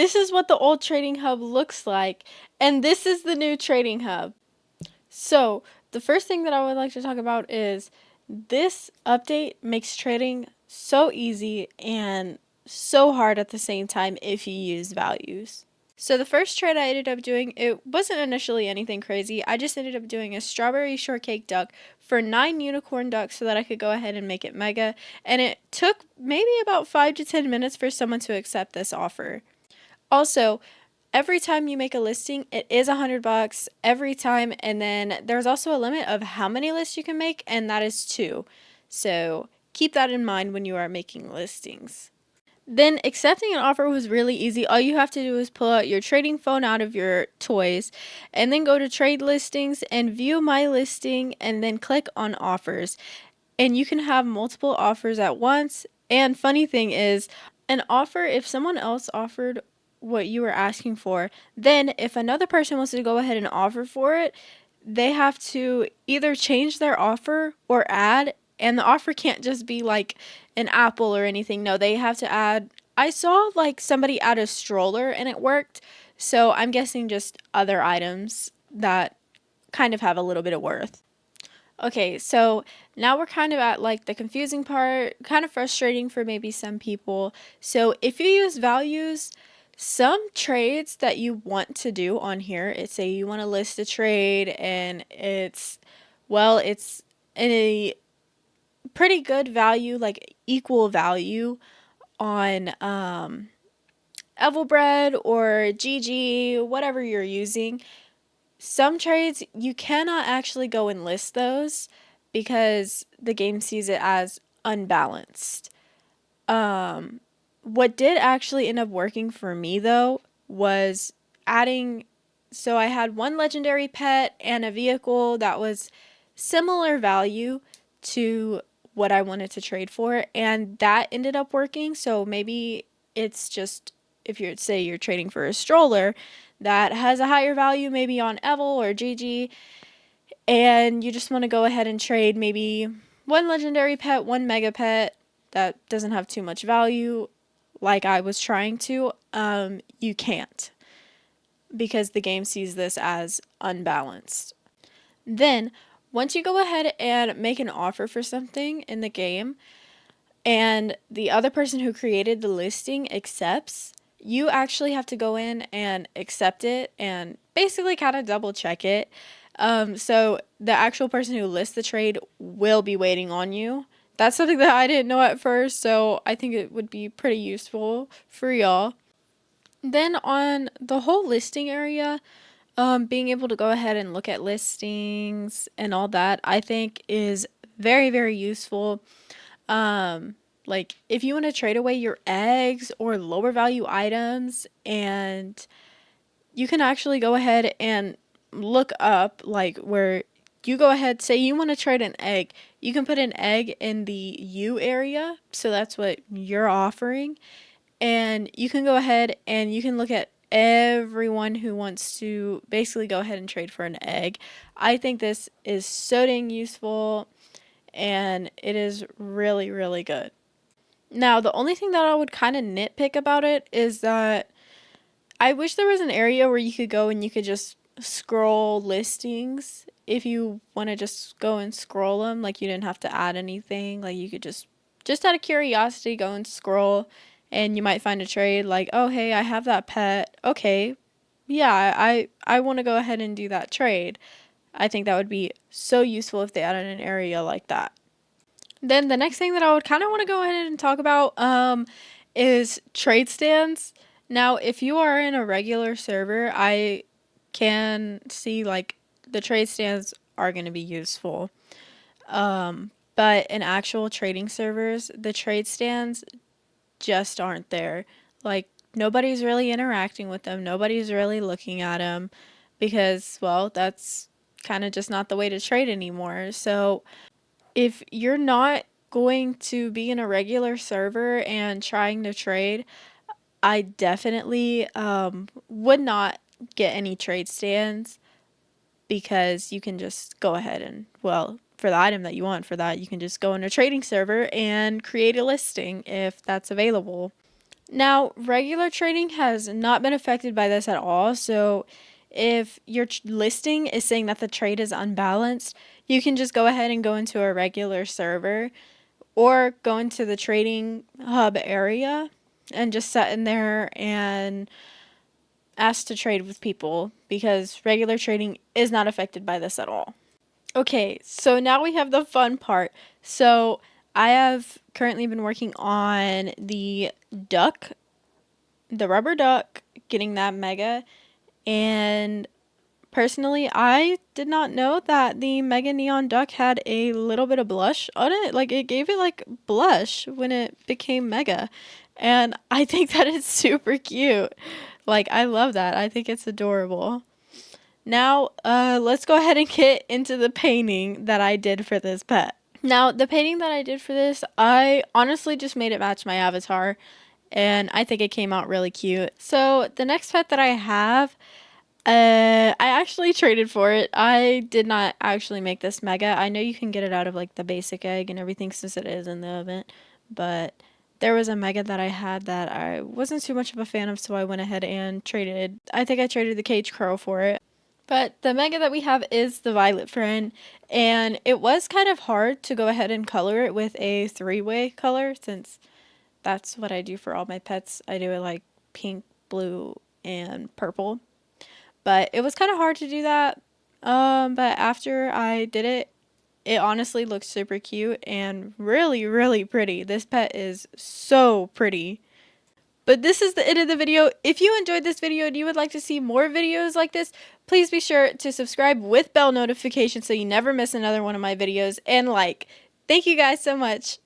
this is what the old trading hub looks like, and this is the new trading hub. So the first thing that I would like to talk about is this update makes trading so easy and so hard at the same time if you use values. So the first trade I ended up doing, it wasn't initially anything crazy. I just ended up doing a strawberry shortcake duck for 9 unicorn ducks so that I could go ahead and make it mega. And it took maybe about 5 to 10 minutes for someone to accept this offer. Also, every time you make a listing, it is $100 every time. And then there's also a limit of how many lists you can make, and that is 2. So keep that in mind when you are making listings. Then accepting an offer was really easy. All you have to do is pull out your trading phone out of your toys and then go to trade listings and view my listing and then click on offers. And you can have multiple offers at once. And funny thing is, an offer, if someone else offered what you were asking for, then if another person wants to go ahead and offer for it, they have to either change their offer or add, and the offer can't just be like an apple or anything. No, they have to add. I saw like somebody add a stroller and it worked, so I'm guessing just other items that kind of have a little bit of worth. Okay, so now we're kind of at like the confusing part, kind of frustrating for maybe some people. So if you use values, some trades that you want to do on here, it's say you want to list a trade and it's a pretty good value, like equal value on Evelbread or GG, whatever you're using. Some trades, you cannot actually go and list those because the game sees it as unbalanced. What did actually end up working for me though was adding, so I had one legendary pet and a vehicle that was similar value to what I wanted to trade for, and that ended up working. So maybe it's just, if you're, say you're trading for a stroller that has a higher value maybe on Evel or GG, and you just want to go ahead and trade maybe one legendary pet, one mega pet that doesn't have too much value like I was trying to, you can't, because the game sees this as unbalanced. Then once you go ahead and make an offer for something in the game and the other person who created the listing accepts, you actually have to go in and accept it and basically kind of double check it. So the actual person who lists the trade will be waiting on you. That's something that I didn't know at first, so I think it would be pretty useful for y'all. Then on the whole listing area, being able to go ahead and look at listings and all that, I think is very, very useful. Like if you want to trade away your eggs or lower value items, and you can actually go ahead and look up like where you go ahead, say you want to trade an egg, you can put an egg in the U area, so that's what you're offering, and you can go ahead and you can look at everyone who wants to basically go ahead and trade for an egg. I think this is so dang useful, and it is really, really good. Now, the only thing that I would kind of nitpick about it is that I wish there was an area where you could go and you could just scroll listings. If you want to just go and scroll them, like you didn't have to add anything, like you could just out of curiosity, go and scroll, and you might find a trade like, oh, hey, I have that pet. Okay, yeah, I want to go ahead and do that trade. I think that would be so useful if they added an area like that. Then the next thing that I would kind of want to go ahead and talk about is trade stands. Now, if you are in a regular server, I can see like the trade stands are going to be useful. But in actual trading servers, the trade stands just aren't there. Like nobody's really interacting with them. Nobody's really looking at them because, well, that's kind of just not the way to trade anymore. So if you're not going to be in a regular server and trying to trade, I definitely would not get any trade stands, because you can just go ahead and, well, for the item that you want for that, you can just go in a trading server and create a listing if that's available. Now, regular trading has not been affected by this at all. So if your listing is saying that the trade is unbalanced, you can just go ahead and go into a regular server or go into the trading hub area and just sit in there and ask to trade with people, because regular trading is not affected by this at all. Okay, so now we have the fun part. So I have currently been working on the duck, the rubber duck, getting that mega. And personally, I did not know that the mega neon duck had a little bit of blush on it. Like, it gave it like blush when it became mega. And I think that is super cute. Like, I love that. I think it's adorable. Now, let's go ahead and get into the painting that I did for this pet. Now, the painting that I did for this, I honestly just made it match my avatar, and I think it came out really cute. So, the next pet that I have, I actually traded for it. I did not actually make this mega. I know you can get it out of like the basic egg and everything since it is in the event, but there was a mega that I had that I wasn't too much of a fan of, so I went ahead and traded. I think I traded the cage crow for it. But the mega that we have is the Violet Friend, and it was kind of hard to go ahead and color it with a three-way color, since that's what I do for all my pets. I do it like pink, blue, and purple. But it was kind of hard to do that. But after I did it, it honestly looks super cute and really, really pretty. This pet is so pretty. But this is the end of the video. If you enjoyed this video and you would like to see more videos like this, please be sure to subscribe with bell notifications so you never miss another one of my videos, and like. Thank you guys so much.